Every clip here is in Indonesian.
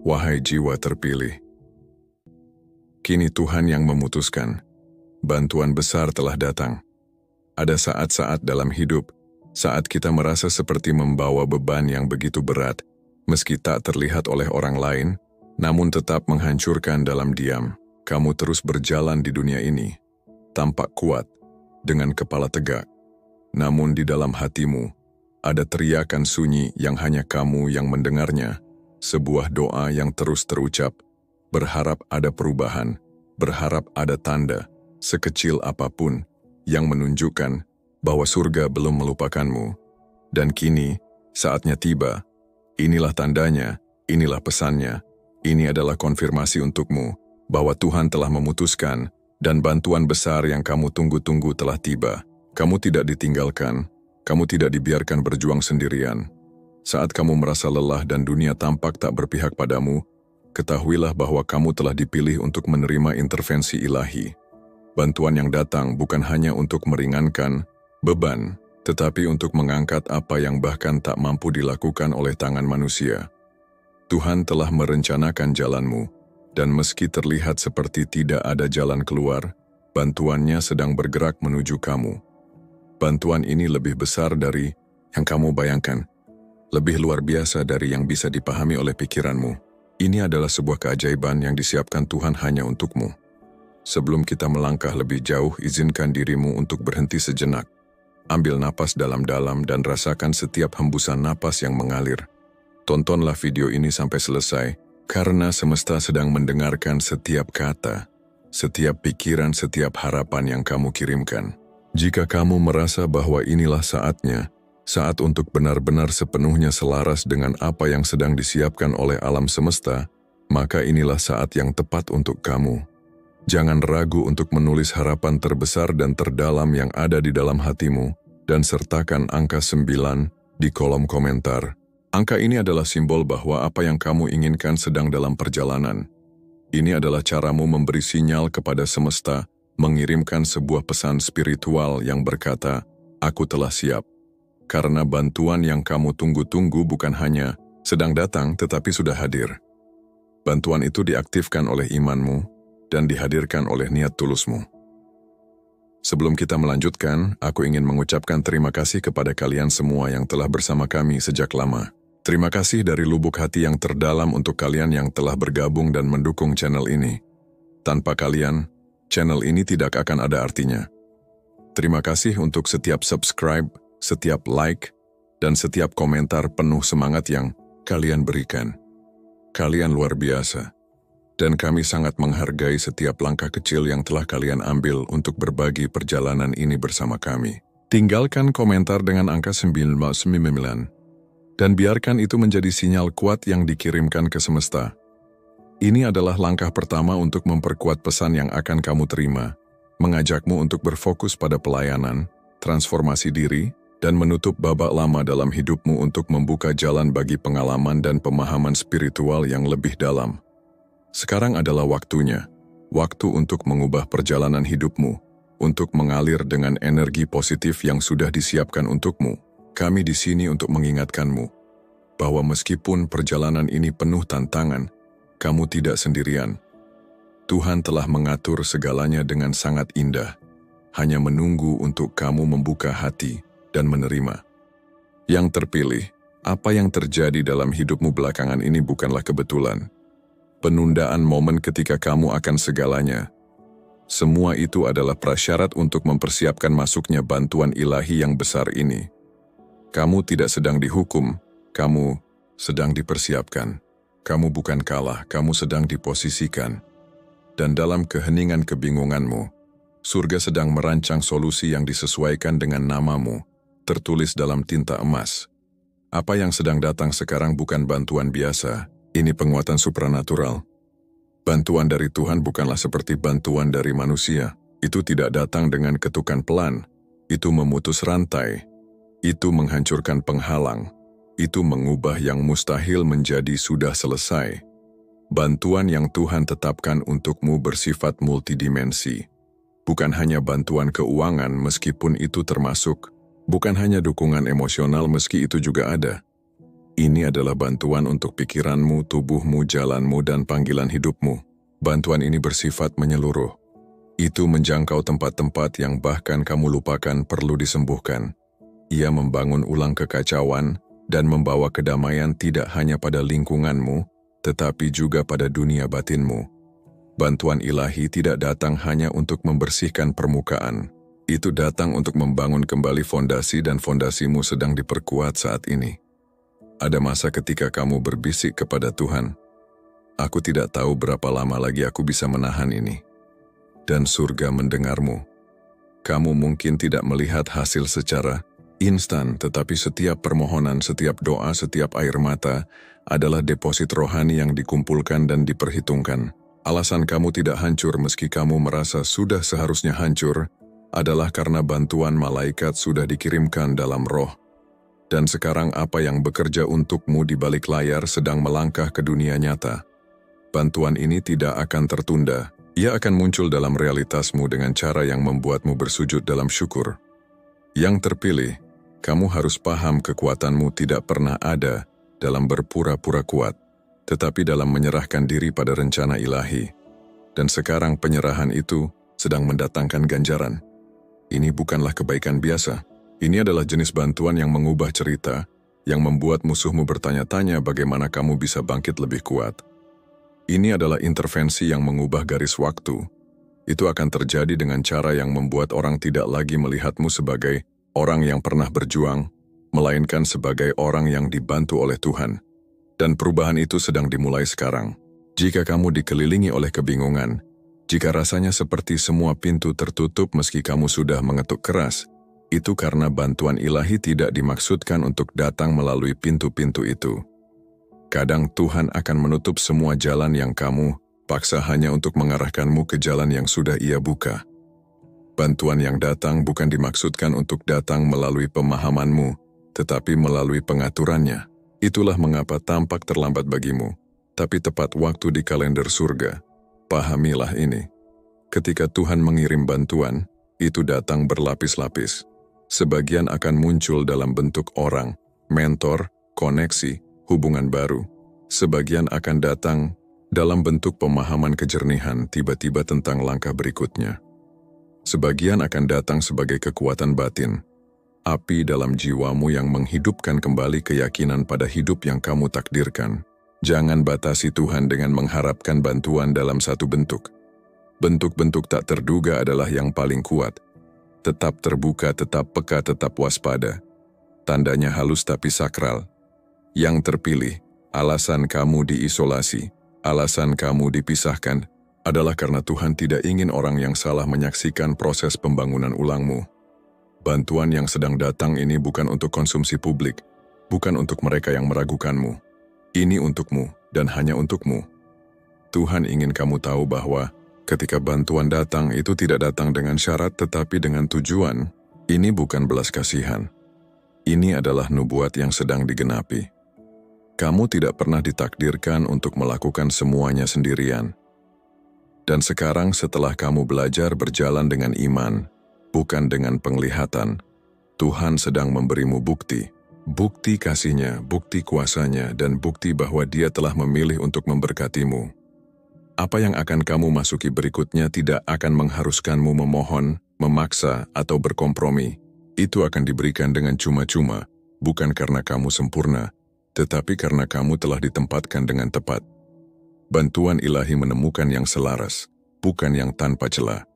Wahai jiwa terpilih, kini Tuhan yang memutuskan. Bantuan besar telah datang. Ada saat-saat dalam hidup, saat kita merasa seperti membawa beban yang begitu berat, meski tak terlihat oleh orang lain, namun tetap menghancurkan dalam diam. Kamu terus berjalan di dunia ini, tampak kuat, dengan kepala tegak. Namun di dalam hatimu, ada teriakan sunyi yang hanya kamu yang mendengarnya. Sebuah doa yang terus terucap, berharap ada perubahan, berharap ada tanda, sekecil apapun, yang menunjukkan bahwa surga belum melupakanmu. Dan kini, saatnya tiba. Inilah tandanya, inilah pesannya. Ini adalah konfirmasi untukmu, bahwa Tuhan telah memutuskan, dan bantuan besar yang kamu tunggu-tunggu telah tiba. Kamu tidak ditinggalkan, kamu tidak dibiarkan berjuang sendirian. Saat kamu merasa lelah dan dunia tampak tak berpihak padamu, ketahuilah bahwa kamu telah dipilih untuk menerima intervensi ilahi. Bantuan yang datang bukan hanya untuk meringankan beban, tetapi untuk mengangkat apa yang bahkan tak mampu dilakukan oleh tangan manusia. Tuhan telah merencanakan jalanmu, dan meski terlihat seperti tidak ada jalan keluar, bantuannya sedang bergerak menuju kamu. Bantuan ini lebih besar dari yang kamu bayangkan, lebih luar biasa dari yang bisa dipahami oleh pikiranmu. Ini adalah sebuah keajaiban yang disiapkan Tuhan hanya untukmu. Sebelum kita melangkah lebih jauh, izinkan dirimu untuk berhenti sejenak. Ambil napas dalam-dalam dan rasakan setiap hembusan napas yang mengalir. Tontonlah video ini sampai selesai, karena semesta sedang mendengarkan setiap kata, setiap pikiran, setiap harapan yang kamu kirimkan. Jika kamu merasa bahwa inilah saatnya, saat untuk benar-benar sepenuhnya selaras dengan apa yang sedang disiapkan oleh alam semesta, maka inilah saat yang tepat untuk kamu. Jangan ragu untuk menulis harapan terbesar dan terdalam yang ada di dalam hatimu, dan sertakan angka 9 di kolom komentar. Angka ini adalah simbol bahwa apa yang kamu inginkan sedang dalam perjalanan. Ini adalah caramu memberi sinyal kepada semesta, mengirimkan sebuah pesan spiritual yang berkata, "Aku telah siap." Karena bantuan yang kamu tunggu-tunggu bukan hanya sedang datang tetapi sudah hadir. Bantuan itu diaktifkan oleh imanmu dan dihadirkan oleh niat tulusmu. Sebelum kita melanjutkan, aku ingin mengucapkan terima kasih kepada kalian semua yang telah bersama kami sejak lama. Terima kasih dari lubuk hati yang terdalam untuk kalian yang telah bergabung dan mendukung channel ini. Tanpa kalian, channel ini tidak akan ada artinya. Terima kasih untuk setiap subscribe, setiap like, dan setiap komentar penuh semangat yang kalian berikan. Kalian luar biasa, dan kami sangat menghargai setiap langkah kecil yang telah kalian ambil untuk berbagi perjalanan ini bersama kami. Tinggalkan komentar dengan angka 999, dan biarkan itu menjadi sinyal kuat yang dikirimkan ke semesta. Ini adalah langkah pertama untuk memperkuat pesan yang akan kamu terima, mengajakmu untuk berfokus pada pelayanan, transformasi diri, dan menutup babak lama dalam hidupmu untuk membuka jalan bagi pengalaman dan pemahaman spiritual yang lebih dalam. Sekarang adalah waktunya, waktu untuk mengubah perjalanan hidupmu, untuk mengalir dengan energi positif yang sudah disiapkan untukmu. Kami di sini untuk mengingatkanmu, bahwa meskipun perjalanan ini penuh tantangan, kamu tidak sendirian. Tuhan telah mengatur segalanya dengan sangat indah, hanya menunggu untuk kamu membuka hati dan menerima. Yang terpilih, apa yang terjadi dalam hidupmu belakangan ini bukanlah kebetulan. Penundaan momen ketika kamu akan segalanya. Semua itu adalah prasyarat untuk mempersiapkan masuknya bantuan ilahi yang besar ini. Kamu tidak sedang dihukum, kamu sedang dipersiapkan. Kamu bukan kalah, kamu sedang diposisikan. Dan dalam keheningan kebingunganmu, surga sedang merancang solusi yang disesuaikan dengan namamu, tertulis dalam tinta emas. Apa yang sedang datang sekarang bukan bantuan biasa, ini penguatan supranatural. Bantuan dari Tuhan bukanlah seperti bantuan dari manusia. Itu tidak datang dengan ketukan pelan. Itu memutus rantai. Itu menghancurkan penghalang. Itu mengubah yang mustahil menjadi sudah selesai. Bantuan yang Tuhan tetapkan untukmu bersifat multidimensi. Bukan hanya bantuan keuangan meskipun itu termasuk. Bukan hanya dukungan emosional meski itu juga ada. Ini adalah bantuan untuk pikiranmu, tubuhmu, jalanmu, dan panggilan hidupmu. Bantuan ini bersifat menyeluruh. Itu menjangkau tempat-tempat yang bahkan kamu lupakan perlu disembuhkan. Ia membangun ulang kekacauan dan membawa kedamaian tidak hanya pada lingkunganmu, tetapi juga pada dunia batinmu. Bantuan ilahi tidak datang hanya untuk membersihkan permukaan. Itu datang untuk membangun kembali fondasi dan fondasimu sedang diperkuat saat ini. Ada masa ketika kamu berbisik kepada Tuhan, "Aku tidak tahu berapa lama lagi aku bisa menahan ini." Dan surga mendengarmu. Kamu mungkin tidak melihat hasil secara instan, tetapi setiap permohonan, setiap doa, setiap air mata adalah deposit rohani yang dikumpulkan dan diperhitungkan. Alasan kamu tidak hancur meski kamu merasa sudah seharusnya hancur adalah karena bantuan malaikat sudah dikirimkan dalam roh. Dan sekarang apa yang bekerja untukmu di balik layar sedang melangkah ke dunia nyata. Bantuan ini tidak akan tertunda. Ia akan muncul dalam realitasmu dengan cara yang membuatmu bersujud dalam syukur. Yang terpilih, kamu harus paham kekuatanmu tidak pernah ada dalam berpura-pura kuat, tetapi dalam menyerahkan diri pada rencana ilahi. Dan sekarang penyerahan itu sedang mendatangkan ganjaran. Ini bukanlah kebaikan biasa. Ini adalah jenis bantuan yang mengubah cerita, yang membuat musuhmu bertanya-tanya bagaimana kamu bisa bangkit lebih kuat. Ini adalah intervensi yang mengubah garis waktu. Itu akan terjadi dengan cara yang membuat orang tidak lagi melihatmu sebagai orang yang pernah berjuang, melainkan sebagai orang yang dibantu oleh Tuhan. Dan perubahan itu sedang dimulai sekarang. Jika kamu dikelilingi oleh kebingungan, jika rasanya seperti semua pintu tertutup meski kamu sudah mengetuk keras, itu karena bantuan ilahi tidak dimaksudkan untuk datang melalui pintu-pintu itu. Kadang Tuhan akan menutup semua jalan yang kamu paksa hanya untuk mengarahkanmu ke jalan yang sudah Ia buka. Bantuan yang datang bukan dimaksudkan untuk datang melalui pemahamanmu, tetapi melalui pengaturannya. Itulah mengapa tampak terlambat bagimu, tapi tepat waktu di kalender surga. Pahamilah ini. Ketika Tuhan mengirim bantuan, itu datang berlapis-lapis. Sebagian akan muncul dalam bentuk orang, mentor, koneksi, hubungan baru. Sebagian akan datang dalam bentuk pemahaman kejernihan tiba-tiba tentang langkah berikutnya. Sebagian akan datang sebagai kekuatan batin, api dalam jiwamu yang menghidupkan kembali keyakinan pada hidup yang kamu takdirkan. Jangan batasi Tuhan dengan mengharapkan bantuan dalam satu bentuk. Bentuk-bentuk tak terduga adalah yang paling kuat. Tetap terbuka, tetap peka, tetap waspada. Tandanya halus tapi sakral. Yang terpilih, alasan kamu diisolasi, alasan kamu dipisahkan, adalah karena Tuhan tidak ingin orang yang salah menyaksikan proses pembangunan ulangmu. Bantuan yang sedang datang ini bukan untuk konsumsi publik, bukan untuk mereka yang meragukanmu. Ini untukmu dan hanya untukmu. Tuhan ingin kamu tahu bahwa ketika bantuan datang itu tidak datang dengan syarat tetapi dengan tujuan. Ini bukan belas kasihan. Ini adalah nubuat yang sedang digenapi. Kamu tidak pernah ditakdirkan untuk melakukan semuanya sendirian. Dan sekarang setelah kamu belajar berjalan dengan iman, bukan dengan penglihatan, Tuhan sedang memberimu bukti. Bukti kasih-Nya, bukti kuasa-Nya, dan bukti bahwa Dia telah memilih untuk memberkatimu. Apa yang akan kamu masuki berikutnya tidak akan mengharuskanmu memohon, memaksa, atau berkompromi. Itu akan diberikan dengan cuma-cuma, bukan karena kamu sempurna, tetapi karena kamu telah ditempatkan dengan tepat. Bantuan ilahi menemukan yang selaras, bukan yang tanpa celah.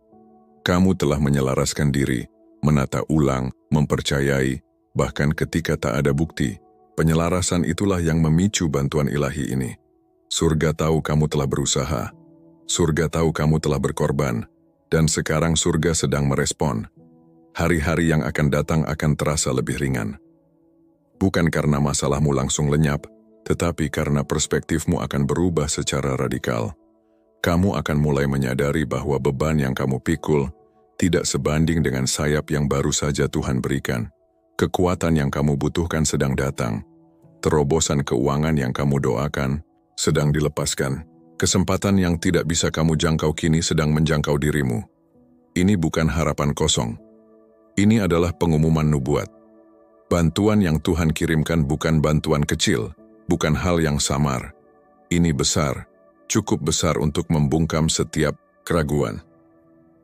Kamu telah menyelaraskan diri, menata ulang, mempercayai, bahkan ketika tak ada bukti. Penyelarasan itulah yang memicu bantuan ilahi ini. Surga tahu kamu telah berusaha. Surga tahu kamu telah berkorban. Dan sekarang surga sedang merespon. Hari-hari yang akan datang akan terasa lebih ringan. Bukan karena masalahmu langsung lenyap, tetapi karena perspektifmu akan berubah secara radikal. Kamu akan mulai menyadari bahwa beban yang kamu pikul tidak sebanding dengan sayap yang baru saja Tuhan berikan. Kekuatan yang kamu butuhkan sedang datang. Terobosan keuangan yang kamu doakan sedang dilepaskan. Kesempatan yang tidak bisa kamu jangkau kini sedang menjangkau dirimu. Ini bukan harapan kosong. Ini adalah pengumuman nubuat. Bantuan yang Tuhan kirimkan bukan bantuan kecil, bukan hal yang samar. Ini besar, cukup besar untuk membungkam setiap keraguan.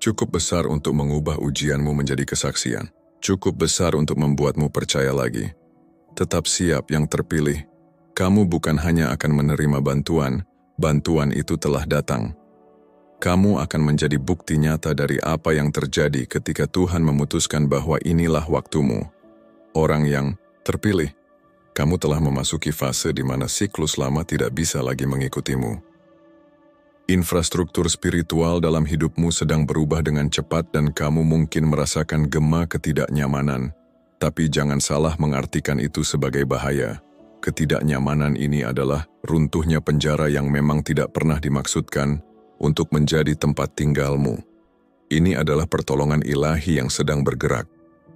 Cukup besar untuk mengubah ujianmu menjadi kesaksian. Cukup besar untuk membuatmu percaya lagi. Tetap siap yang terpilih. Kamu bukan hanya akan menerima bantuan, bantuan itu telah datang. Kamu akan menjadi bukti nyata dari apa yang terjadi ketika Tuhan memutuskan bahwa inilah waktumu. Orang yang terpilih, kamu telah memasuki fase di mana siklus lama tidak bisa lagi mengikutimu. Infrastruktur spiritual dalam hidupmu sedang berubah dengan cepat dan kamu mungkin merasakan gema ketidaknyamanan. Tapi jangan salah mengartikan itu sebagai bahaya. Ketidaknyamanan ini adalah runtuhnya penjara yang memang tidak pernah dimaksudkan untuk menjadi tempat tinggalmu. Ini adalah pertolongan ilahi yang sedang bergerak.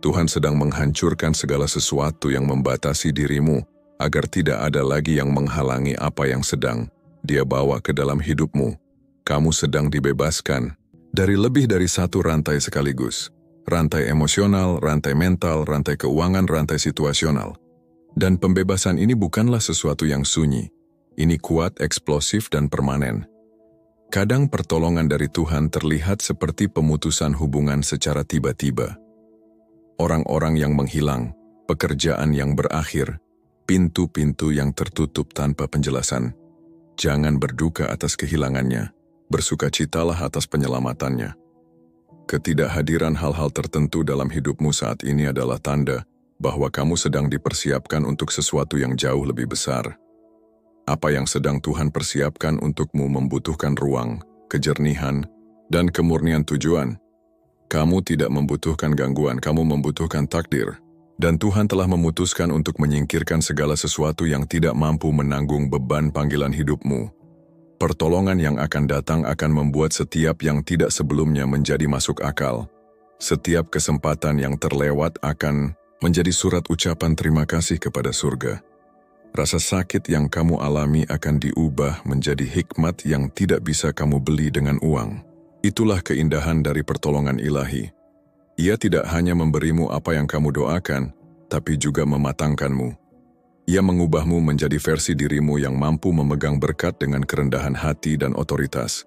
Tuhan sedang menghancurkan segala sesuatu yang membatasi dirimu agar tidak ada lagi yang menghalangi apa yang sedang Dia bawa ke dalam hidupmu. Kamu sedang dibebaskan dari lebih dari satu rantai sekaligus. Rantai emosional, rantai mental, rantai keuangan, rantai situasional. Dan pembebasan ini bukanlah sesuatu yang sunyi. Ini kuat, eksplosif, dan permanen. Kadang pertolongan dari Tuhan terlihat seperti pemutusan hubungan secara tiba-tiba. Orang-orang yang menghilang, pekerjaan yang berakhir, pintu-pintu yang tertutup tanpa penjelasan. Jangan berduka atas kehilangannya. Bersukacitalah atas penyelamatannya. Ketidakhadiran hal-hal tertentu dalam hidupmu saat ini adalah tanda bahwa kamu sedang dipersiapkan untuk sesuatu yang jauh lebih besar. Apa yang sedang Tuhan persiapkan untukmu membutuhkan ruang, kejernihan, dan kemurnian tujuan. Kamu tidak membutuhkan gangguan, kamu membutuhkan takdir. Dan Tuhan telah memutuskan untuk menyingkirkan segala sesuatu yang tidak mampu menanggung beban panggilan hidupmu. Pertolongan yang akan datang akan membuat setiap yang tidak sebelumnya menjadi masuk akal. Setiap kesempatan yang terlewat akan menjadi surat ucapan terima kasih kepada surga. Rasa sakit yang kamu alami akan diubah menjadi hikmat yang tidak bisa kamu beli dengan uang. Itulah keindahan dari pertolongan ilahi. Ia tidak hanya memberimu apa yang kamu doakan, tapi juga mematangkanmu. Ia mengubahmu menjadi versi dirimu yang mampu memegang berkat dengan kerendahan hati dan otoritas.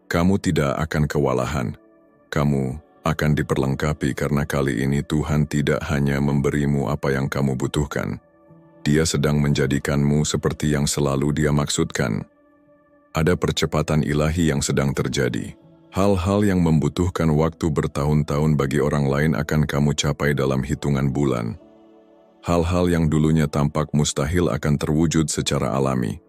Kamu tidak akan kewalahan. Kamu akan diperlengkapi karena kali ini Tuhan tidak hanya memberimu apa yang kamu butuhkan. Dia sedang menjadikanmu seperti yang selalu Dia maksudkan. Ada percepatan ilahi yang sedang terjadi. Hal-hal yang membutuhkan waktu bertahun-tahun bagi orang lain akan kamu capai dalam hitungan bulan. Hal-hal yang dulunya tampak mustahil akan terwujud secara alami.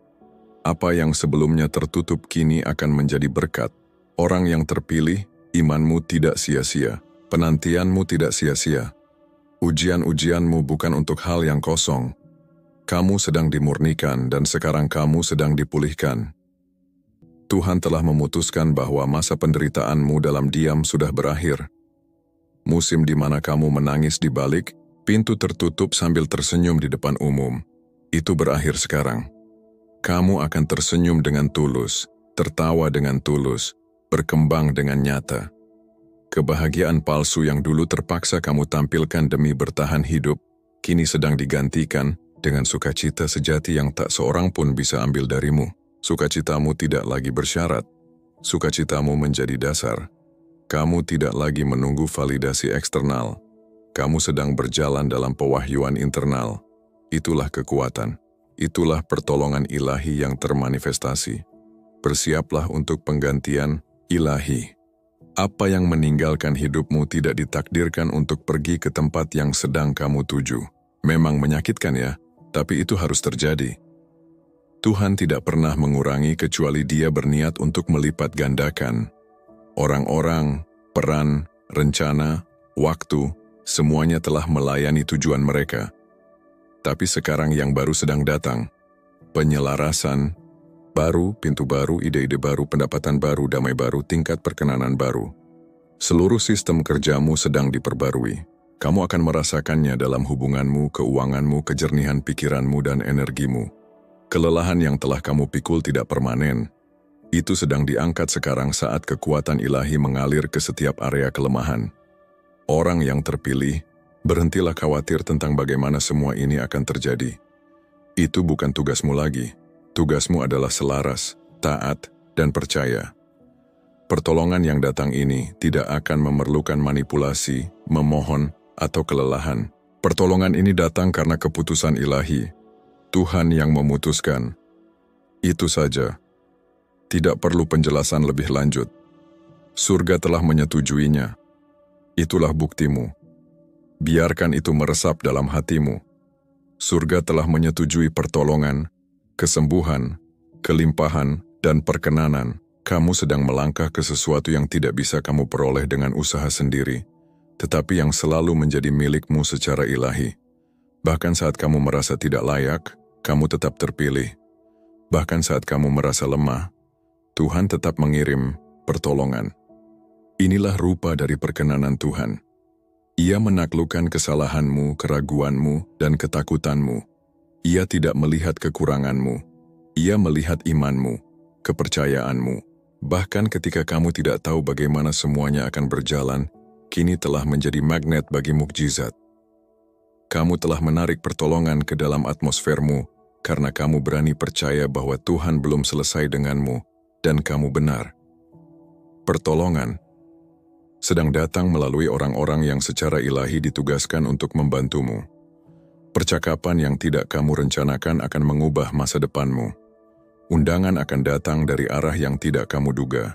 Apa yang sebelumnya tertutup kini akan menjadi berkat. Orang yang terpilih, imanmu tidak sia-sia. Penantianmu tidak sia-sia. Ujian-ujianmu bukan untuk hal yang kosong. Kamu sedang dimurnikan dan sekarang kamu sedang dipulihkan. Tuhan telah memutuskan bahwa masa penderitaanmu dalam diam sudah berakhir. Musim di mana kamu menangis di balik, pintu tertutup sambil tersenyum di depan umum, itu berakhir sekarang. Kamu akan tersenyum dengan tulus, tertawa dengan tulus, berkembang dengan nyata. Kebahagiaan palsu yang dulu terpaksa kamu tampilkan demi bertahan hidup, kini sedang digantikan dengan sukacita sejati yang tak seorang pun bisa ambil darimu. Sukacitamu tidak lagi bersyarat. Sukacitamu menjadi dasar. Kamu tidak lagi menunggu validasi eksternal. Kamu sedang berjalan dalam pewahyuan internal. Itulah kekuatan. Itulah pertolongan ilahi yang termanifestasi. Bersiaplah untuk penggantian ilahi. Apa yang meninggalkan hidupmu tidak ditakdirkan untuk pergi ke tempat yang sedang kamu tuju. Memang menyakitkan ya, tapi itu harus terjadi. Tuhan tidak pernah mengurangi kecuali Dia berniat untuk melipat gandakan. Orang-orang, peran, rencana, waktu, semuanya telah melayani tujuan mereka. Tapi sekarang yang baru sedang datang. Penyelarasan, baru, pintu baru, ide-ide baru, pendapatan baru, damai baru, tingkat perkenanan baru. Seluruh sistem kerjamu sedang diperbarui. Kamu akan merasakannya dalam hubunganmu, keuanganmu, kejernihan pikiranmu, dan energimu. Kelelahan yang telah kamu pikul tidak permanen. Itu sedang diangkat sekarang saat kekuatan ilahi mengalir ke setiap area kelemahan. Orang yang terpilih, Berhentilah khawatir tentang bagaimana semua ini akan terjadi. Itu bukan tugasmu lagi. Tugasmu adalah selaras, taat, dan percaya. Pertolongan yang datang ini tidak akan memerlukan manipulasi, memohon, atau kelelahan. Pertolongan ini datang karena keputusan ilahi. Tuhan yang memutuskan. Itu saja. Tidak perlu penjelasan lebih lanjut. Surga telah menyetujuinya. Itulah buktimu. Biarkan itu meresap dalam hatimu. Surga telah menyetujui pertolongan, kesembuhan, kelimpahan, dan perkenanan. Kamu sedang melangkah ke sesuatu yang tidak bisa kamu peroleh dengan usaha sendiri, tetapi yang selalu menjadi milikmu secara ilahi. Bahkan saat kamu merasa tidak layak, kamu tetap terpilih. Bahkan saat kamu merasa lemah, Tuhan tetap mengirim pertolongan. Inilah rupa dari perkenanan Tuhan. Ia menaklukkan kesalahanmu, keraguanmu, dan ketakutanmu. Ia tidak melihat kekuranganmu. Ia melihat imanmu, kepercayaanmu. Bahkan ketika kamu tidak tahu bagaimana semuanya akan berjalan, kini telah menjadi magnet bagi mukjizat. Kamu telah menarik pertolongan ke dalam atmosfermu karena kamu berani percaya bahwa Tuhan belum selesai denganmu dan kamu benar. Pertolongan sedang datang melalui orang-orang yang secara ilahi ditugaskan untuk membantumu. Percakapan yang tidak kamu rencanakan akan mengubah masa depanmu. Undangan akan datang dari arah yang tidak kamu duga.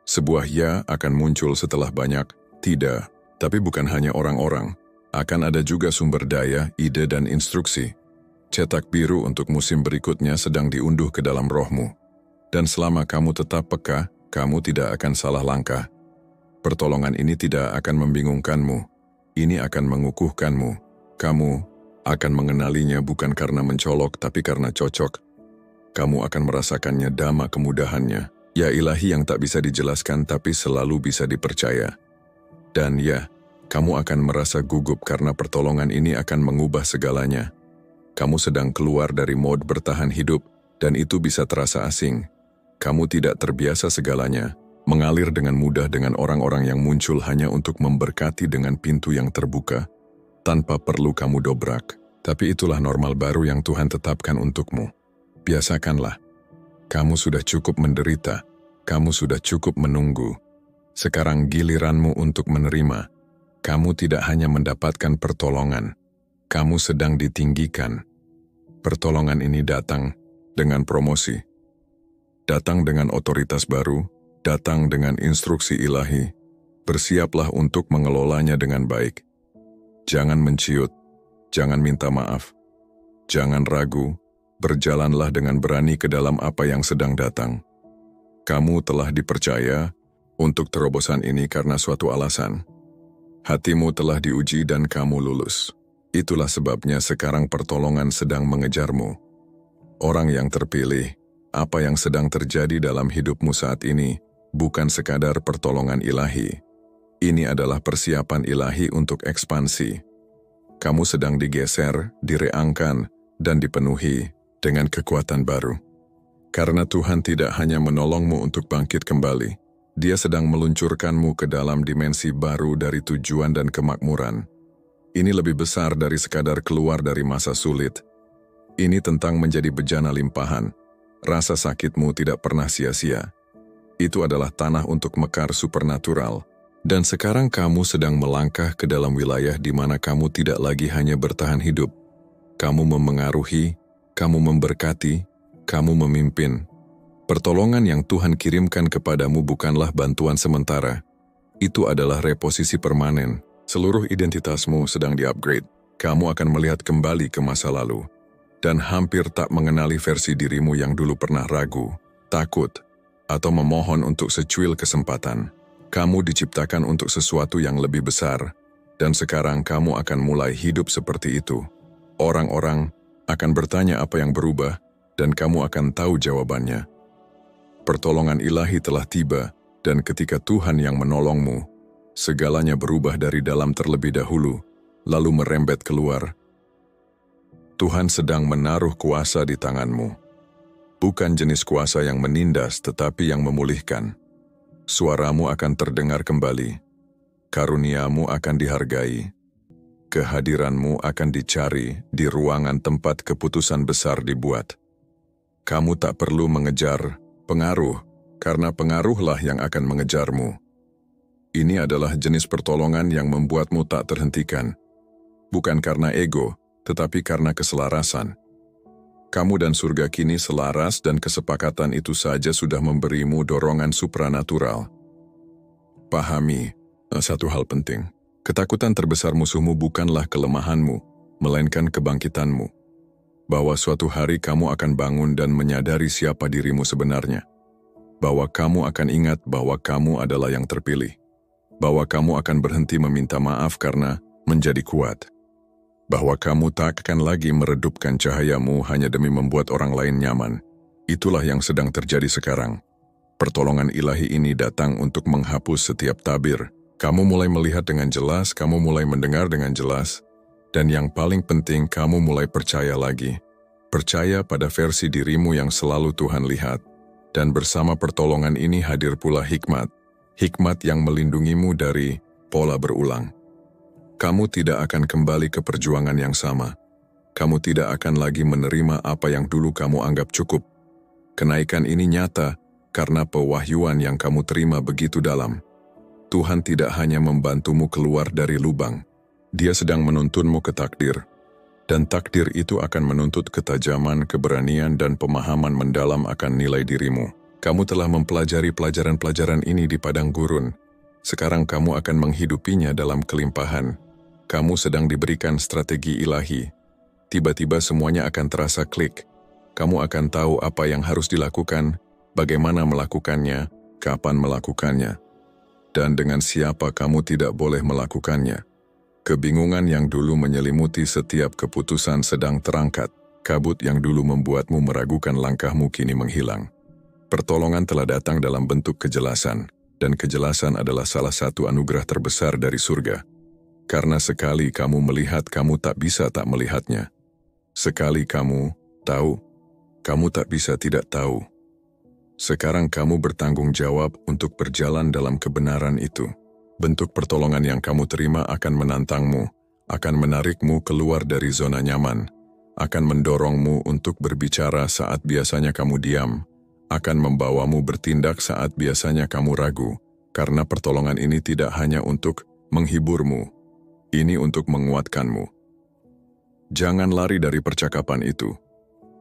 Sebuah ya akan muncul setelah banyak tidak, tapi bukan hanya orang-orang. Akan ada juga sumber daya, ide, dan instruksi. Cetak biru untuk musim berikutnya sedang diunduh ke dalam rohmu. Dan selama kamu tetap peka, kamu tidak akan salah langkah. Pertolongan ini tidak akan membingungkanmu. Ini akan mengukuhkanmu. Kamu akan mengenalinya bukan karena mencolok, tapi karena cocok. Kamu akan merasakannya dama kemudahannya. Ya ilahi yang tak bisa dijelaskan tapi selalu bisa dipercaya. Dan ya, kamu akan merasa gugup karena pertolongan ini akan mengubah segalanya. Kamu sedang keluar dari mode bertahan hidup, dan itu bisa terasa asing. Kamu tidak terbiasa segalanya, mengalir dengan mudah dengan orang-orang yang muncul hanya untuk memberkati dengan pintu yang terbuka, tanpa perlu kamu dobrak. Tapi itulah normal baru yang Tuhan tetapkan untukmu. Biasakanlah. Kamu sudah cukup menderita. Kamu sudah cukup menunggu. Sekarang giliranmu untuk menerima. Kamu tidak hanya mendapatkan pertolongan. Kamu sedang ditinggikan. Pertolongan ini datang dengan promosi. Datang dengan otoritas baru. Datang dengan instruksi ilahi. Bersiaplah untuk mengelolanya dengan baik. Jangan menciut. Jangan minta maaf. Jangan ragu. Berjalanlah dengan berani ke dalam apa yang sedang datang. Kamu telah dipercaya untuk terobosan ini karena suatu alasan. Hatimu telah diuji dan kamu lulus. Itulah sebabnya sekarang pertolongan sedang mengejarmu. Orang yang terpilih, apa yang sedang terjadi dalam hidupmu saat ini, bukan sekadar pertolongan ilahi. Ini adalah persiapan ilahi untuk ekspansi. Kamu sedang digeser, direangkan, dan dipenuhi dengan kekuatan baru. Karena Tuhan tidak hanya menolongmu untuk bangkit kembali, Dia sedang meluncurkanmu ke dalam dimensi baru dari tujuan dan kemakmuran. Ini lebih besar dari sekadar keluar dari masa sulit. Ini tentang menjadi bejana limpahan. Rasa sakitmu tidak pernah sia-sia. Itu adalah tanah untuk mekar supernatural. Dan sekarang kamu sedang melangkah ke dalam wilayah di mana kamu tidak lagi hanya bertahan hidup. Kamu memengaruhi, kamu memberkati, kamu memimpin. Pertolongan yang Tuhan kirimkan kepadamu bukanlah bantuan sementara. Itu adalah reposisi permanen. Seluruh identitasmu sedang di-upgrade. Kamu akan melihat kembali ke masa lalu. Dan hampir tak mengenali versi dirimu yang dulu pernah ragu, takut, atau memohon untuk secuil kesempatan. Kamu diciptakan untuk sesuatu yang lebih besar. Dan sekarang kamu akan mulai hidup seperti itu. Orang-orang akan bertanya apa yang berubah, dan kamu akan tahu jawabannya. Pertolongan ilahi telah tiba, dan ketika Tuhan yang menolongmu, segalanya berubah dari dalam terlebih dahulu, lalu merembet keluar. Tuhan sedang menaruh kuasa di tanganmu. Bukan jenis kuasa yang menindas, tetapi yang memulihkan. Suaramu akan terdengar kembali. Karuniamu akan dihargai. kehadiranmu akan dicari di ruangan tempat keputusan besar dibuat. Kamu tak perlu mengejar pengaruh, karena pengaruhlah yang akan mengejarmu. Ini adalah jenis pertolongan yang membuatmu tak terhentikan. Bukan karena ego, tetapi karena keselarasan. Kamu dan surga kini selaras dan kesepakatan itu saja sudah memberimu dorongan supranatural. Pahami satu hal penting. Ketakutan terbesar musuhmu bukanlah kelemahanmu, melainkan kebangkitanmu. Bahwa suatu hari kamu akan bangun dan menyadari siapa dirimu sebenarnya. Bahwa kamu akan ingat bahwa kamu adalah yang terpilih. Bahwa kamu akan berhenti meminta maaf karena menjadi kuat. Bahwa kamu tak akan lagi meredupkan cahayamu hanya demi membuat orang lain nyaman. Itulah yang sedang terjadi sekarang. Pertolongan ilahi ini datang untuk menghapus setiap tabir. Kamu mulai melihat dengan jelas, kamu mulai mendengar dengan jelas, dan yang paling penting, kamu mulai percaya lagi. Percaya pada versi dirimu yang selalu Tuhan lihat. Dan bersama pertolongan ini hadir pula hikmat. Hikmat yang melindungimu dari pola berulang. Kamu tidak akan kembali ke perjuangan yang sama. Kamu tidak akan lagi menerima apa yang dulu kamu anggap cukup. Kenaikan ini nyata karena pewahyuan yang kamu terima begitu dalam. Tuhan tidak hanya membantumu keluar dari lubang, Dia sedang menuntunmu ke takdir. Dan takdir itu akan menuntut ketajaman, keberanian, dan pemahaman mendalam akan nilai dirimu. Kamu telah mempelajari pelajaran-pelajaran ini di padang gurun. Sekarang kamu akan menghidupinya dalam kelimpahan. Kamu sedang diberikan strategi ilahi. Tiba-tiba semuanya akan terasa klik. Kamu akan tahu apa yang harus dilakukan, bagaimana melakukannya, kapan melakukannya. Dan dengan siapa kamu tidak boleh melakukannya. Kebingungan yang dulu menyelimuti setiap keputusan sedang terangkat. Kabut yang dulu membuatmu meragukan langkahmu kini menghilang. Pertolongan telah datang dalam bentuk kejelasan, dan kejelasan adalah salah satu anugerah terbesar dari surga. Karena sekali kamu melihat, kamu tak bisa tak melihatnya. Sekali kamu tahu, kamu tak bisa tidak tahu. Sekarang kamu bertanggung jawab untuk berjalan dalam kebenaran itu. Bentuk pertolongan yang kamu terima akan menantangmu, akan menarikmu keluar dari zona nyaman, akan mendorongmu untuk berbicara saat biasanya kamu diam, akan membawamu bertindak saat biasanya kamu ragu, karena pertolongan ini tidak hanya untuk menghiburmu, ini untuk menguatkanmu. Jangan lari dari percakapan itu.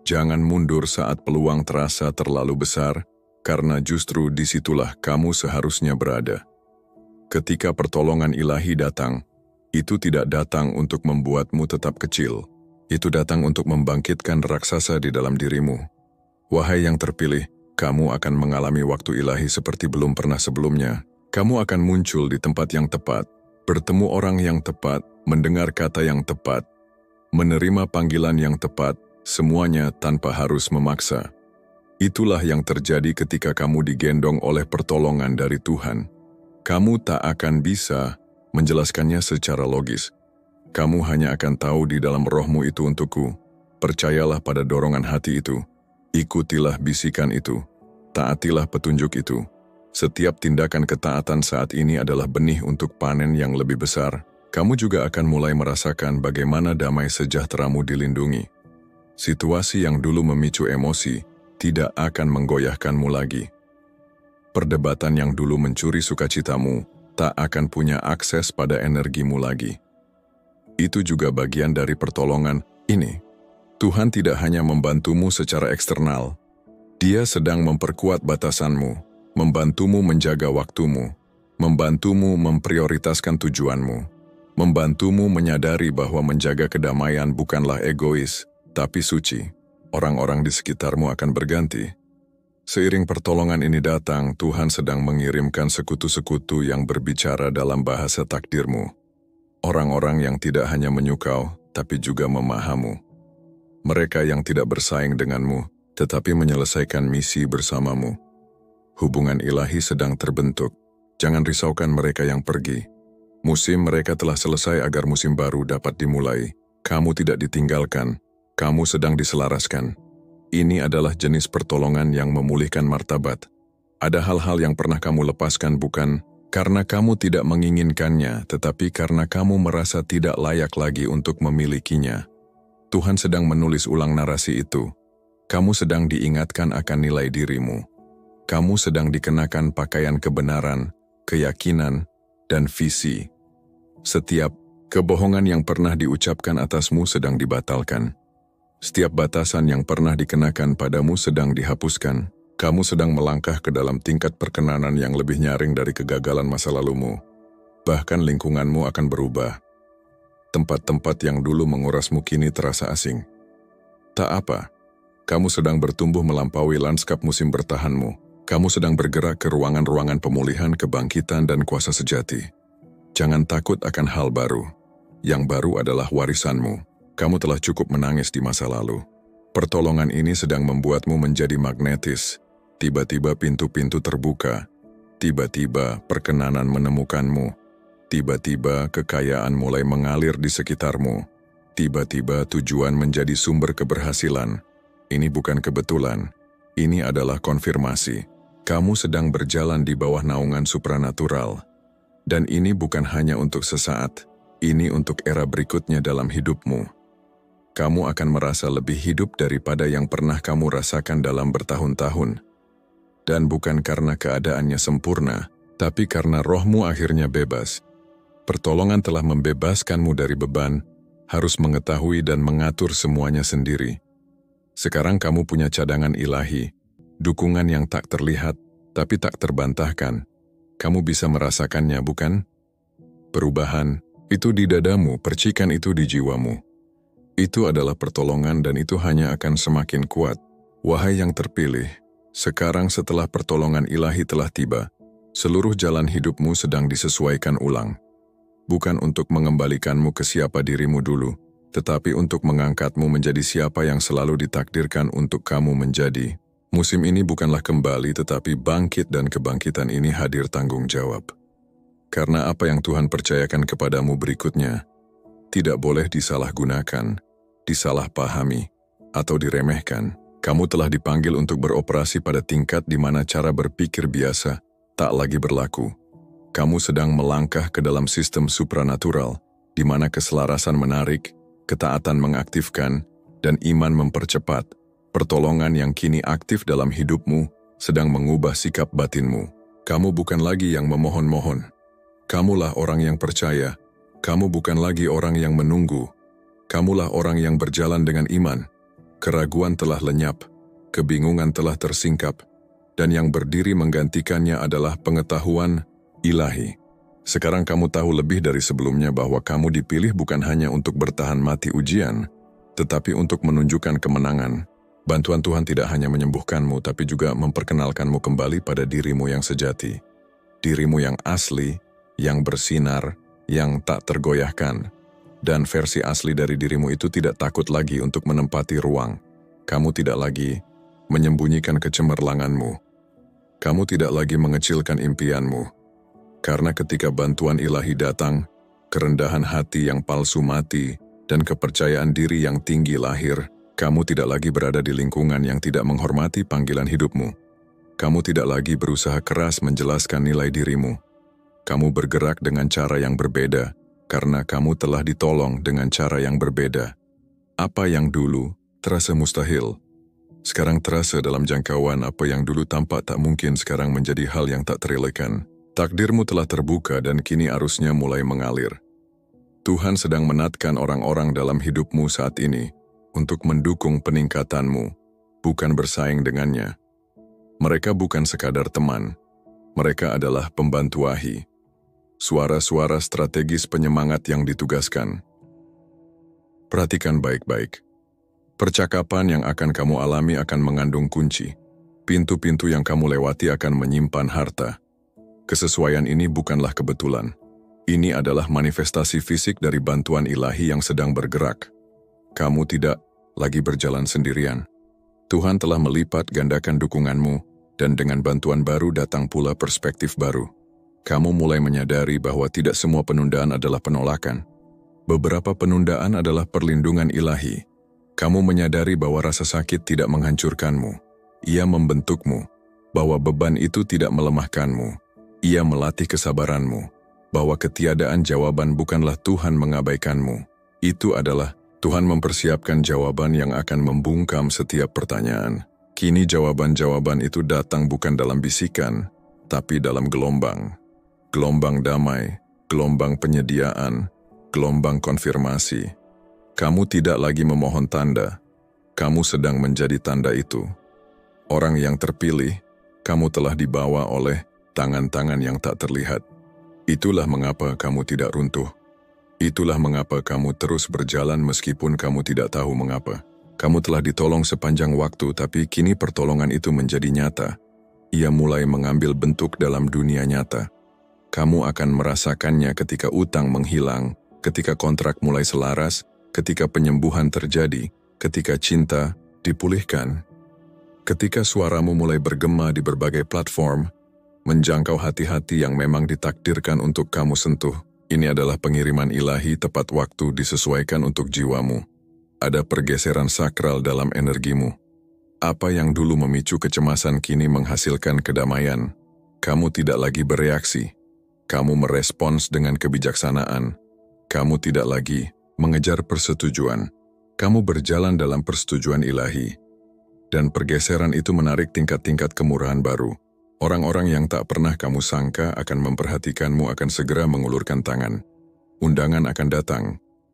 Jangan mundur saat peluang terasa terlalu besar, karena justru disitulah kamu seharusnya berada. Ketika pertolongan ilahi datang, itu tidak datang untuk membuatmu tetap kecil. Itu datang untuk membangkitkan raksasa di dalam dirimu. Wahai yang terpilih, kamu akan mengalami waktu ilahi seperti belum pernah sebelumnya. Kamu akan muncul di tempat yang tepat, bertemu orang yang tepat, mendengar kata yang tepat, menerima panggilan yang tepat, semuanya tanpa harus memaksa. Itulah yang terjadi ketika kamu digendong oleh pertolongan dari Tuhan. Kamu tak akan bisa menjelaskannya secara logis. Kamu hanya akan tahu di dalam rohmu itu untukku. Percayalah pada dorongan hati itu. Ikutilah bisikan itu. Taatilah petunjuk itu. Setiap tindakan ketaatan saat ini adalah benih untuk panen yang lebih besar. Kamu juga akan mulai merasakan bagaimana damai sejahteramu dilindungi. Situasi yang dulu memicu emosi tidak akan menggoyahkanmu lagi. Perdebatan yang dulu mencuri sukacitamu tak akan punya akses pada energimu lagi. Itu juga bagian dari pertolongan ini. Tuhan tidak hanya membantumu secara eksternal. Dia sedang memperkuat batasanmu, membantumu menjaga waktumu, membantumu memprioritaskan tujuanmu, membantumu menyadari bahwa menjaga kedamaian bukanlah egois, tapi suci. Orang-orang di sekitarmu akan berganti. Seiring pertolongan ini datang, Tuhan sedang mengirimkan sekutu-sekutu yang berbicara dalam bahasa takdirmu. Orang-orang yang tidak hanya menyukau, tapi juga memahamu. Mereka yang tidak bersaing denganmu, tetapi menyelesaikan misi bersamamu. Hubungan ilahi sedang terbentuk. Jangan risaukan mereka yang pergi. Musim mereka telah selesai agar musim baru dapat dimulai. Kamu tidak ditinggalkan. Kamu sedang diselaraskan. Ini adalah jenis pertolongan yang memulihkan martabat. Ada hal-hal yang pernah kamu lepaskan bukan Karena kamu tidak menginginkannya, tetapi karena kamu merasa tidak layak lagi untuk memilikinya. Tuhan sedang menulis ulang narasi itu. Kamu sedang diingatkan akan nilai dirimu. Kamu sedang dikenakan pakaian kebenaran, keyakinan, dan visi. Setiap kebohongan yang pernah diucapkan atasmu sedang dibatalkan. Setiap batasan yang pernah dikenakan padamu sedang dihapuskan. Kamu sedang melangkah ke dalam tingkat perkenanan yang lebih nyaring dari kegagalan masa lalumu. Bahkan lingkunganmu akan berubah. Tempat-tempat yang dulu mengurasmu kini terasa asing. Tak apa, kamu sedang bertumbuh melampaui lanskap musim bertahanmu. Kamu sedang bergerak ke ruangan-ruangan pemulihan, kebangkitan, dan kuasa sejati. Jangan takut akan hal baru. Yang baru adalah warisanmu. Kamu telah cukup menangis di masa lalu. Pertolongan ini sedang membuatmu menjadi magnetis. Tiba-tiba pintu-pintu terbuka. Tiba-tiba perkenanan menemukanmu. Tiba-tiba kekayaan mulai mengalir di sekitarmu. Tiba-tiba tujuan menjadi sumber keberhasilan. Ini bukan kebetulan. Ini adalah konfirmasi. Kamu sedang berjalan di bawah naungan supranatural. Dan ini bukan hanya untuk sesaat. Ini untuk era berikutnya dalam hidupmu. Kamu akan merasa lebih hidup daripada yang pernah kamu rasakan dalam bertahun-tahun. Dan bukan karena keadaannya sempurna, tapi karena rohmu akhirnya bebas. Pertolongan telah membebaskanmu dari beban, harus mengetahui dan mengatur semuanya sendiri. Sekarang kamu punya cadangan ilahi, dukungan yang tak terlihat, tapi tak terbantahkan. Kamu bisa merasakannya, bukan? Perubahan, itu di dadamu, percikan itu di jiwamu. Itu adalah pertolongan dan itu hanya akan semakin kuat. Wahai yang terpilih, sekarang setelah pertolongan ilahi telah tiba, seluruh jalan hidupmu sedang disesuaikan ulang. Bukan untuk mengembalikanmu ke siapa dirimu dulu, tetapi untuk mengangkatmu menjadi siapa yang selalu ditakdirkan untuk kamu menjadi. Musim ini bukanlah kembali tetapi bangkit dan kebangkitan ini hadir tanggung jawab. Karena apa yang Tuhan percayakan kepadamu berikutnya, tidak boleh disalahgunakan, disalahpahami, atau diremehkan. Kamu telah dipanggil untuk beroperasi pada tingkat di mana cara berpikir biasa tak lagi berlaku. Kamu sedang melangkah ke dalam sistem supranatural, di mana keselarasan menarik, ketaatan mengaktifkan, dan iman mempercepat. Pertolongan yang kini aktif dalam hidupmu sedang mengubah sikap batinmu. Kamu bukan lagi yang memohon-mohon. Kamulah orang yang percaya. Kamu bukan lagi orang yang menunggu. Kamulah orang yang berjalan dengan iman. Keraguan telah lenyap, kebingungan telah tersingkap, dan yang berdiri menggantikannya adalah pengetahuan ilahi. Sekarang kamu tahu lebih dari sebelumnya bahwa kamu dipilih bukan hanya untuk bertahan mati ujian, tetapi untuk menunjukkan kemenangan. Bantuan Tuhan tidak hanya menyembuhkanmu, tapi juga memperkenalkanmu kembali pada dirimu yang sejati. Dirimu yang asli, yang bersinar, yang tak tergoyahkan. Dan versi asli dari dirimu itu tidak takut lagi untuk menempati ruang. Kamu tidak lagi menyembunyikan kecemerlanganmu. Kamu tidak lagi mengecilkan impianmu. Karena ketika bantuan ilahi datang, kerendahan hati yang palsu mati, dan kepercayaan diri yang tinggi lahir, kamu tidak lagi berada di lingkungan yang tidak menghormati panggilan hidupmu. Kamu tidak lagi berusaha keras menjelaskan nilai dirimu. Kamu bergerak dengan cara yang berbeda, karena kamu telah ditolong dengan cara yang berbeda. Apa yang dulu terasa mustahil, sekarang terasa dalam jangkauan. Apa yang dulu tampak tak mungkin sekarang menjadi hal yang tak terelakkan. Takdirmu telah terbuka dan kini arusnya mulai mengalir. Tuhan sedang menatkan orang-orang dalam hidupmu saat ini untuk mendukung peningkatanmu, bukan bersaing dengannya. Mereka bukan sekadar teman, mereka adalah pembantu wahi. Suara-suara strategis penyemangat yang ditugaskan. Perhatikan baik-baik. Percakapan yang akan kamu alami akan mengandung kunci. Pintu-pintu yang kamu lewati akan menyimpan harta. Kesesuaian ini bukanlah kebetulan. Ini adalah manifestasi fisik dari bantuan ilahi yang sedang bergerak. Kamu tidak lagi berjalan sendirian. Tuhan telah melipat gandakan dukunganmu, dan dengan bantuan baru datang pula perspektif baru. Kamu mulai menyadari bahwa tidak semua penundaan adalah penolakan. Beberapa penundaan adalah perlindungan ilahi. Kamu menyadari bahwa rasa sakit tidak menghancurkanmu. Ia membentukmu, bahwa beban itu tidak melemahkanmu. Ia melatih kesabaranmu, bahwa ketiadaan jawaban bukanlah Tuhan mengabaikanmu. Itu adalah Tuhan mempersiapkan jawaban yang akan membungkam setiap pertanyaan. Kini jawaban-jawaban itu datang bukan dalam bisikan, tapi dalam gelombang. Gelombang damai, gelombang penyediaan, gelombang konfirmasi. Kamu tidak lagi memohon tanda, kamu sedang menjadi tanda itu. Orang yang terpilih, kamu telah dibawa oleh tangan-tangan yang tak terlihat. Itulah mengapa kamu tidak runtuh. Itulah mengapa kamu terus berjalan meskipun kamu tidak tahu mengapa. Kamu telah ditolong sepanjang waktu, tapi kini pertolongan itu menjadi nyata. Ia mulai mengambil bentuk dalam dunia nyata. Kamu akan merasakannya ketika utang menghilang, ketika kontrak mulai selaras, ketika penyembuhan terjadi, ketika cinta dipulihkan. Ketika suaramu mulai bergema di berbagai platform, menjangkau hati-hati yang memang ditakdirkan untuk kamu sentuh. Ini adalah pengiriman ilahi tepat waktu disesuaikan untuk jiwamu. Ada pergeseran sakral dalam energimu. Apa yang dulu memicu kecemasan kini menghasilkan kedamaian. Kamu tidak lagi bereaksi. Kamu merespons dengan kebijaksanaan. Kamu tidak lagi mengejar persetujuan. Kamu berjalan dalam persetujuan ilahi. Dan pergeseran itu menarik tingkat-tingkat kemurahan baru. Orang-orang yang tak pernah kamu sangka akan memperhatikanmu akan segera mengulurkan tangan. Undangan akan datang.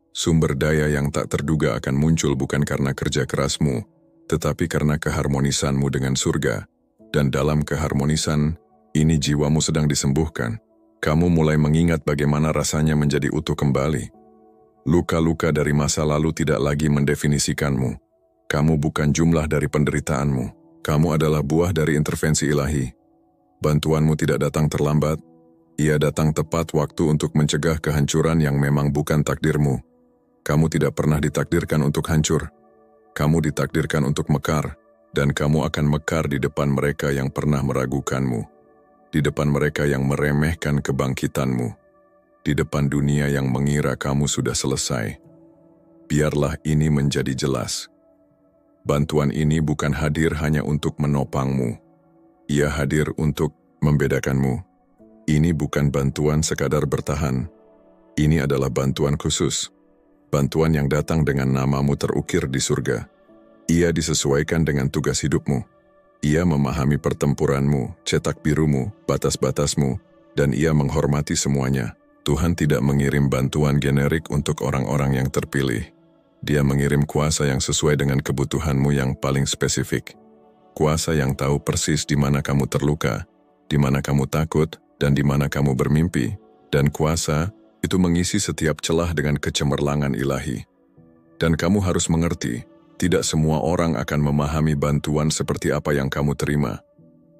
Sumber daya yang tak terduga akan muncul bukan karena kerja kerasmu, tetapi karena keharmonisanmu dengan surga. Dan dalam keharmonisan, ini jiwamu sedang disembuhkan. Kamu mulai mengingat bagaimana rasanya menjadi utuh kembali. Luka-luka dari masa lalu tidak lagi mendefinisikanmu. Kamu bukan jumlah dari penderitaanmu. Kamu adalah buah dari intervensi ilahi. Bantuanmu tidak datang terlambat. Ia datang tepat waktu untuk mencegah kehancuran yang memang bukan takdirmu. Kamu tidak pernah ditakdirkan untuk hancur. Kamu ditakdirkan untuk mekar, dan kamu akan mekar di depan mereka yang pernah meragukanmu. Di depan mereka yang meremehkan kebangkitanmu. Di depan dunia yang mengira kamu sudah selesai. Biarlah ini menjadi jelas. Bantuan ini bukan hadir hanya untuk menopangmu. Ia hadir untuk membedakanmu. Ini bukan bantuan sekadar bertahan. Ini adalah bantuan khusus. Bantuan yang datang dengan namamu terukir di surga. Ia disesuaikan dengan tugas hidupmu. Ia memahami pertempuranmu, cetak birumu, batas-batasmu, dan ia menghormati semuanya. Tuhan tidak mengirim bantuan generik untuk orang-orang yang terpilih. Dia mengirim kuasa yang sesuai dengan kebutuhanmu yang paling spesifik. Kuasa yang tahu persis di mana kamu terluka, di mana kamu takut, dan di mana kamu bermimpi. Dan kuasa itu mengisi setiap celah dengan kecemerlangan ilahi. Dan kamu harus mengerti, tidak semua orang akan memahami bantuan seperti apa yang kamu terima.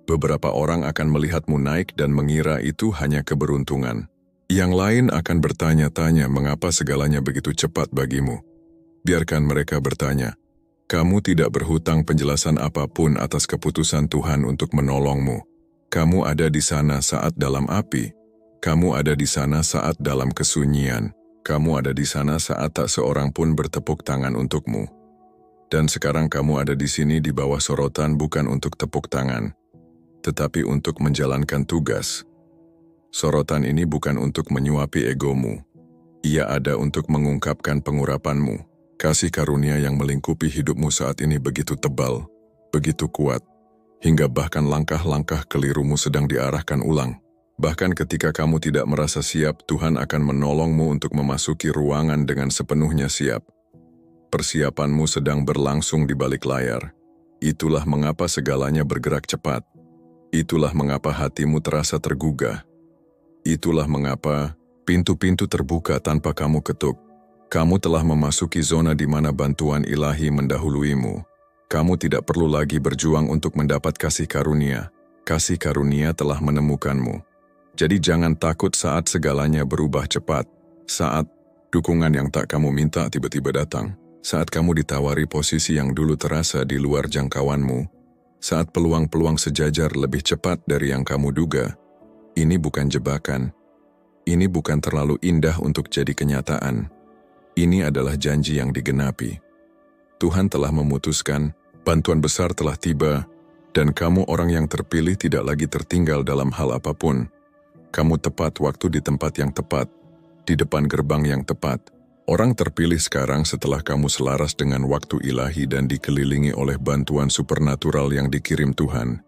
Beberapa orang akan melihatmu naik dan mengira itu hanya keberuntungan. Yang lain akan bertanya-tanya mengapa segalanya begitu cepat bagimu. Biarkan mereka bertanya. Kamu tidak berhutang penjelasan apapun atas keputusan Tuhan untuk menolongmu. Kamu ada di sana saat dalam api. Kamu ada di sana saat dalam kesunyian. Kamu ada di sana saat tak seorang pun bertepuk tangan untukmu. Dan sekarang kamu ada di sini di bawah sorotan bukan untuk tepuk tangan, tetapi untuk menjalankan tugas. Sorotan ini bukan untuk menyuapi egomu. Ia ada untuk mengungkapkan pengurapanmu. Kasih karunia yang melingkupi hidupmu saat ini begitu tebal, begitu kuat, hingga bahkan langkah-langkah kelirumu sedang diarahkan ulang. Bahkan ketika kamu tidak merasa siap, Tuhan akan menolongmu untuk memasuki ruangan dengan sepenuhnya siap. Persiapanmu sedang berlangsung di balik layar. Itulah mengapa segalanya bergerak cepat. Itulah mengapa hatimu terasa tergugah. Itulah mengapa pintu-pintu terbuka tanpa kamu ketuk. Kamu telah memasuki zona di mana bantuan ilahi mendahuluimu. Kamu tidak perlu lagi berjuang untuk mendapat kasih karunia. Kasih karunia telah menemukanmu. Jadi jangan takut saat segalanya berubah cepat. Saat dukungan yang tak kamu minta tiba-tiba datang. Saat kamu ditawari posisi yang dulu terasa di luar jangkauanmu. Saat peluang-peluang sejajar lebih cepat dari yang kamu duga. Ini bukan jebakan. Ini bukan terlalu indah untuk jadi kenyataan. Ini adalah janji yang digenapi. Tuhan telah memutuskan, bantuan besar telah tiba, dan kamu orang yang terpilih tidak lagi tertinggal dalam hal apapun. Kamu tepat waktu di tempat yang tepat, di depan gerbang yang tepat. Orang terpilih sekarang setelah kamu selaras dengan waktu ilahi dan dikelilingi oleh bantuan supernatural yang dikirim Tuhan.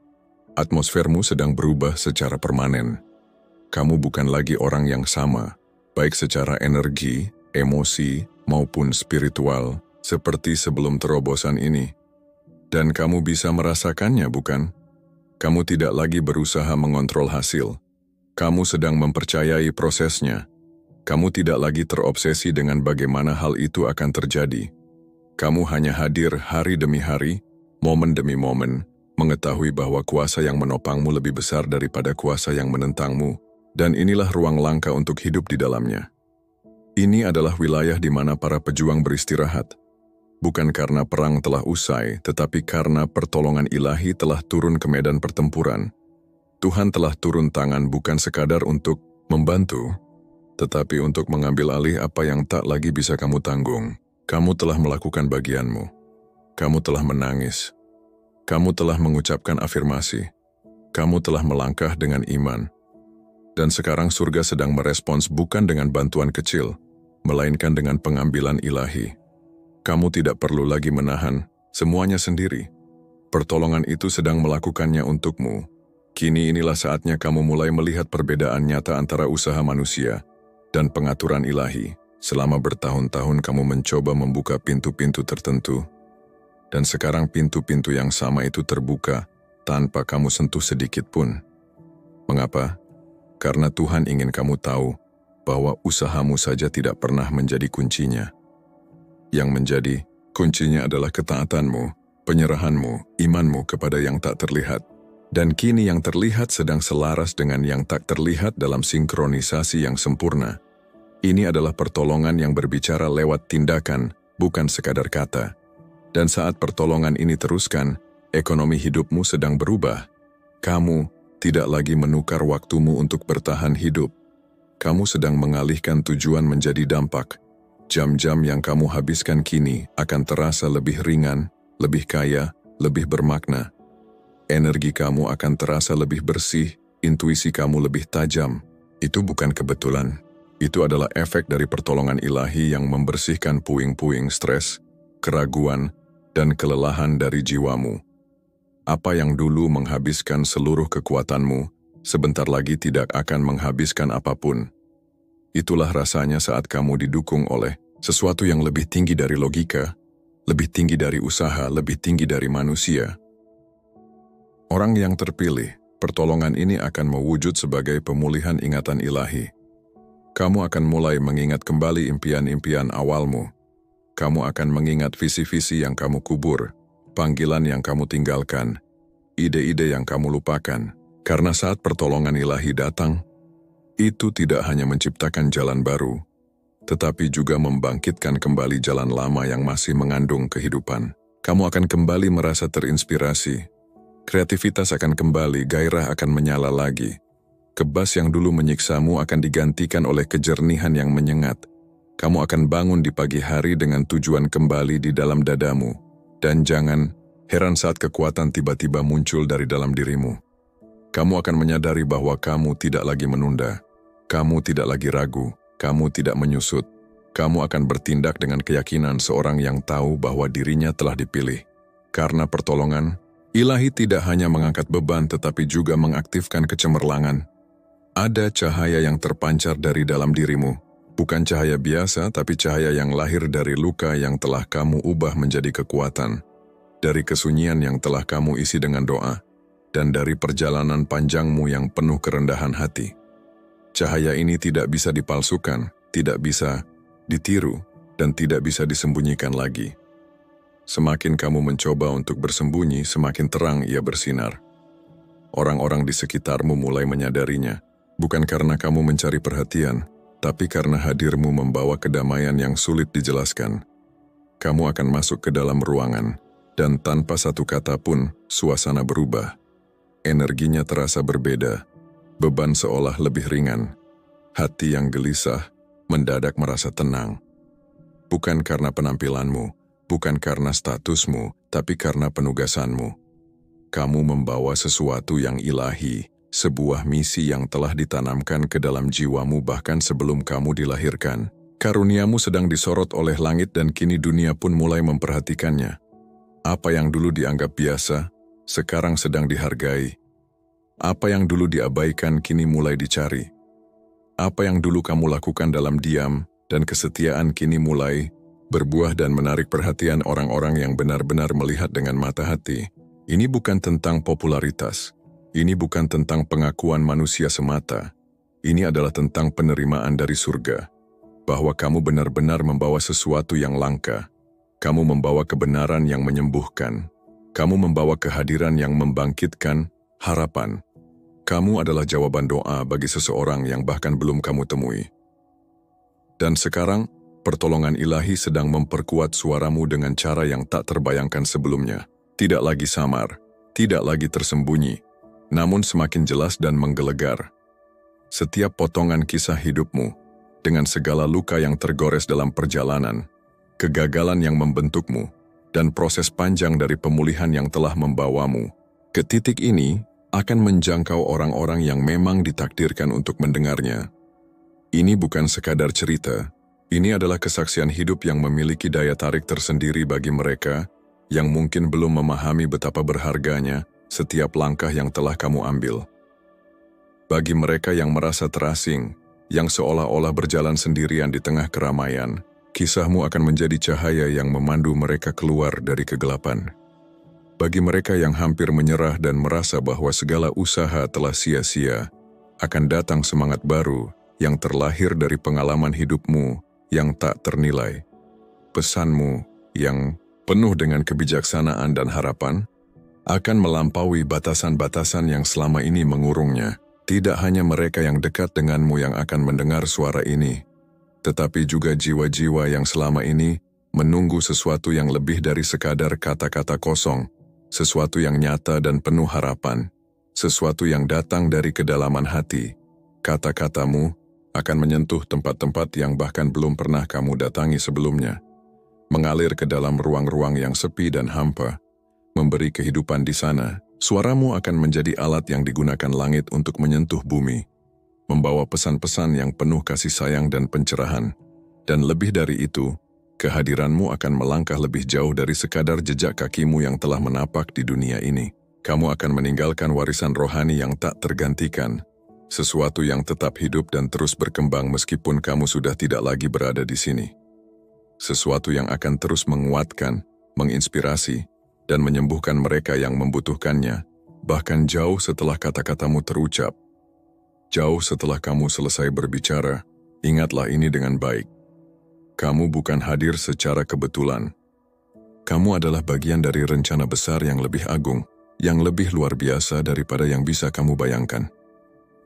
Atmosfermu sedang berubah secara permanen. Kamu bukan lagi orang yang sama, baik secara energi, emosi, maupun spiritual, seperti sebelum terobosan ini. Dan kamu bisa merasakannya, bukan? Kamu tidak lagi berusaha mengontrol hasil. Kamu sedang mempercayai prosesnya. Kamu tidak lagi terobsesi dengan bagaimana hal itu akan terjadi. Kamu hanya hadir hari demi hari, momen demi momen, mengetahui bahwa kuasa yang menopangmu lebih besar daripada kuasa yang menentangmu, dan inilah ruang langka untuk hidup di dalamnya. Ini adalah wilayah di mana para pejuang beristirahat, bukan karena perang telah usai, tetapi karena pertolongan ilahi telah turun ke medan pertempuran. Tuhan telah turun tangan bukan sekadar untuk membantu, tetapi untuk mengambil alih apa yang tak lagi bisa kamu tanggung. Kamu telah melakukan bagianmu. Kamu telah menangis. Kamu telah mengucapkan afirmasi. Kamu telah melangkah dengan iman. Dan sekarang surga sedang merespons bukan dengan bantuan kecil, melainkan dengan pengambilan ilahi. Kamu tidak perlu lagi menahan semuanya sendiri. Pertolongan itu sedang melakukannya untukmu. Kini inilah saatnya kamu mulai melihat perbedaan nyata antara usaha manusia dan pengaturan ilahi. Selama bertahun-tahun kamu mencoba membuka pintu-pintu tertentu, dan sekarang pintu-pintu yang sama itu terbuka tanpa kamu sentuh sedikit pun. Mengapa? Karena Tuhan ingin kamu tahu bahwa usahamu saja tidak pernah menjadi kuncinya. Yang menjadi kuncinya adalah ketaatanmu, penyerahanmu, imanmu kepada yang tak terlihat. Dan kini yang terlihat sedang selaras dengan yang tak terlihat dalam sinkronisasi yang sempurna. Ini adalah pertolongan yang berbicara lewat tindakan, bukan sekadar kata. Dan saat pertolongan ini teruskan, ekonomi hidupmu sedang berubah. Kamu tidak lagi menukar waktumu untuk bertahan hidup. Kamu sedang mengalihkan tujuan menjadi dampak. Jam-jam yang kamu habiskan kini akan terasa lebih ringan, lebih kaya, lebih bermakna. Energi kamu akan terasa lebih bersih, intuisi kamu lebih tajam. Itu bukan kebetulan. Itu adalah efek dari pertolongan ilahi yang membersihkan puing-puing stres, keraguan, dan kelelahan dari jiwamu. Apa yang dulu menghabiskan seluruh kekuatanmu, sebentar lagi tidak akan menghabiskan apapun. Itulah rasanya saat kamu didukung oleh sesuatu yang lebih tinggi dari logika, lebih tinggi dari usaha, lebih tinggi dari manusia. Orang yang terpilih, pertolongan ini akan mewujud sebagai pemulihan ingatan ilahi. Kamu akan mulai mengingat kembali impian-impian awalmu. Kamu akan mengingat visi-visi yang kamu kubur, panggilan yang kamu tinggalkan, ide-ide yang kamu lupakan. Karena saat pertolongan ilahi datang, itu tidak hanya menciptakan jalan baru, tetapi juga membangkitkan kembali jalan lama yang masih mengandung kehidupan. Kamu akan kembali merasa terinspirasi. Kreativitas akan kembali, gairah akan menyala lagi. Kebas yang dulu menyiksamu akan digantikan oleh kejernihan yang menyengat. Kamu akan bangun di pagi hari dengan tujuan kembali di dalam dadamu. Dan jangan heran saat kekuatan tiba-tiba muncul dari dalam dirimu. Kamu akan menyadari bahwa kamu tidak lagi menunda. Kamu tidak lagi ragu. Kamu tidak menyusut. Kamu akan bertindak dengan keyakinan seorang yang tahu bahwa dirinya telah dipilih. Karena pertolongan, ilahi tidak hanya mengangkat beban tetapi juga mengaktifkan kecemerlangan. Ada cahaya yang terpancar dari dalam dirimu. Bukan cahaya biasa, tapi cahaya yang lahir dari luka yang telah kamu ubah menjadi kekuatan. Dari kesunyian yang telah kamu isi dengan doa. Dan dari perjalanan panjangmu yang penuh kerendahan hati. Cahaya ini tidak bisa dipalsukan, tidak bisa ditiru, dan tidak bisa disembunyikan lagi. Semakin kamu mencoba untuk bersembunyi, semakin terang ia bersinar. Orang-orang di sekitarmu mulai menyadarinya, bukan karena kamu mencari perhatian, tapi karena hadirmu membawa kedamaian yang sulit dijelaskan. Kamu akan masuk ke dalam ruangan, dan tanpa satu kata pun, suasana berubah. Energinya terasa berbeda, beban seolah lebih ringan. Hati yang gelisah, mendadak merasa tenang. Bukan karena penampilanmu, bukan karena statusmu, tapi karena penugasanmu. Kamu membawa sesuatu yang ilahi, sebuah misi yang telah ditanamkan ke dalam jiwamu bahkan sebelum kamu dilahirkan. Karuniamu sedang disorot oleh langit dan kini dunia pun mulai memperhatikannya. Apa yang dulu dianggap biasa, sekarang sedang dihargai. Apa yang dulu diabaikan kini mulai dicari. Apa yang dulu kamu lakukan dalam diam dan kesetiaan kini mulai berbuah dan menarik perhatian orang-orang yang benar-benar melihat dengan mata hati. Ini bukan tentang popularitas. Ini bukan tentang pengakuan manusia semata. Ini adalah tentang penerimaan dari surga. Bahwa kamu benar-benar membawa sesuatu yang langka. Kamu membawa kebenaran yang menyembuhkan. Kamu membawa kehadiran yang membangkitkan harapan. Kamu adalah jawaban doa bagi seseorang yang bahkan belum kamu temui. Dan sekarang, pertolongan ilahi sedang memperkuat suaramu dengan cara yang tak terbayangkan sebelumnya. Tidak lagi samar, tidak lagi tersembunyi, namun semakin jelas dan menggelegar. Setiap potongan kisah hidupmu, dengan segala luka yang tergores dalam perjalanan, kegagalan yang membentukmu, dan proses panjang dari pemulihan yang telah membawamu ke titik ini, akan menjangkau orang-orang yang memang ditakdirkan untuk mendengarnya. Ini bukan sekadar cerita, ini adalah kesaksian hidup yang memiliki daya tarik tersendiri bagi mereka yang mungkin belum memahami betapa berharganya setiap langkah yang telah kamu ambil. Bagi mereka yang merasa terasing, yang seolah-olah berjalan sendirian di tengah keramaian, kisahmu akan menjadi cahaya yang memandu mereka keluar dari kegelapan. Bagi mereka yang hampir menyerah dan merasa bahwa segala usaha telah sia-sia, akan datang semangat baru yang terlahir dari pengalaman hidupmu yang tak ternilai. Pesanmu yang penuh dengan kebijaksanaan dan harapan akan melampaui batasan-batasan yang selama ini mengurungnya. Tidak hanya mereka yang dekat denganmu yang akan mendengar suara ini, tetapi juga jiwa-jiwa yang selama ini menunggu sesuatu yang lebih dari sekadar kata-kata kosong, sesuatu yang nyata dan penuh harapan, sesuatu yang datang dari kedalaman hati. Kata-katamu akan menyentuh tempat-tempat yang bahkan belum pernah kamu datangi sebelumnya, mengalir ke dalam ruang-ruang yang sepi dan hampa, memberi kehidupan di sana. Suaramu akan menjadi alat yang digunakan langit untuk menyentuh bumi, membawa pesan-pesan yang penuh kasih sayang dan pencerahan. Dan lebih dari itu, kehadiranmu akan melangkah lebih jauh dari sekadar jejak kakimu yang telah menapak di dunia ini. Kamu akan meninggalkan warisan rohani yang tak tergantikan, sesuatu yang tetap hidup dan terus berkembang meskipun kamu sudah tidak lagi berada di sini. Sesuatu yang akan terus menguatkan, menginspirasi, dan menyembuhkan mereka yang membutuhkannya, bahkan jauh setelah kata-katamu terucap. Jauh setelah kamu selesai berbicara, ingatlah ini dengan baik. Kamu bukan hadir secara kebetulan. Kamu adalah bagian dari rencana besar yang lebih agung, yang lebih luar biasa daripada yang bisa kamu bayangkan.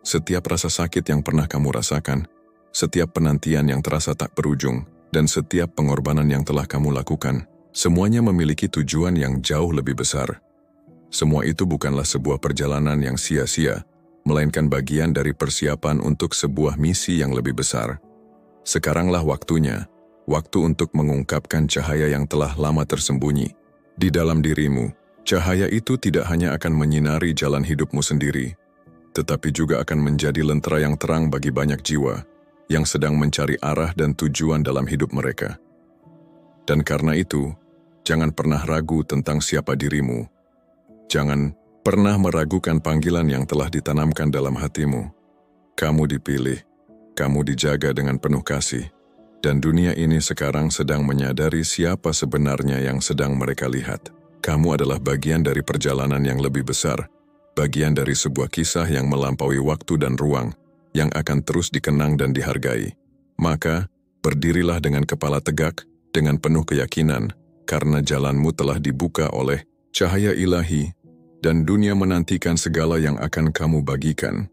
Setiap rasa sakit yang pernah kamu rasakan, setiap penantian yang terasa tak berujung, dan setiap pengorbanan yang telah kamu lakukan, semuanya memiliki tujuan yang jauh lebih besar. Semua itu bukanlah sebuah perjalanan yang sia-sia, melainkan bagian dari persiapan untuk sebuah misi yang lebih besar. Sekaranglah waktunya, waktu untuk mengungkapkan cahaya yang telah lama tersembunyi di dalam dirimu. Cahaya itu tidak hanya akan menyinari jalan hidupmu sendiri, tetapi juga akan menjadi lentera yang terang bagi banyak jiwa yang sedang mencari arah dan tujuan dalam hidup mereka. Dan karena itu, jangan pernah ragu tentang siapa dirimu. Jangan pernah meragukan panggilan yang telah ditanamkan dalam hatimu. Kamu dipilih, kamu dijaga dengan penuh kasih, dan dunia ini sekarang sedang menyadari siapa sebenarnya yang sedang mereka lihat. Kamu adalah bagian dari perjalanan yang lebih besar, bagian dari sebuah kisah yang melampaui waktu dan ruang, yang akan terus dikenang dan dihargai. Maka, berdirilah dengan kepala tegak, dengan penuh keyakinan, karena jalanmu telah dibuka oleh cahaya ilahi, dan dunia menantikan segala yang akan kamu bagikan.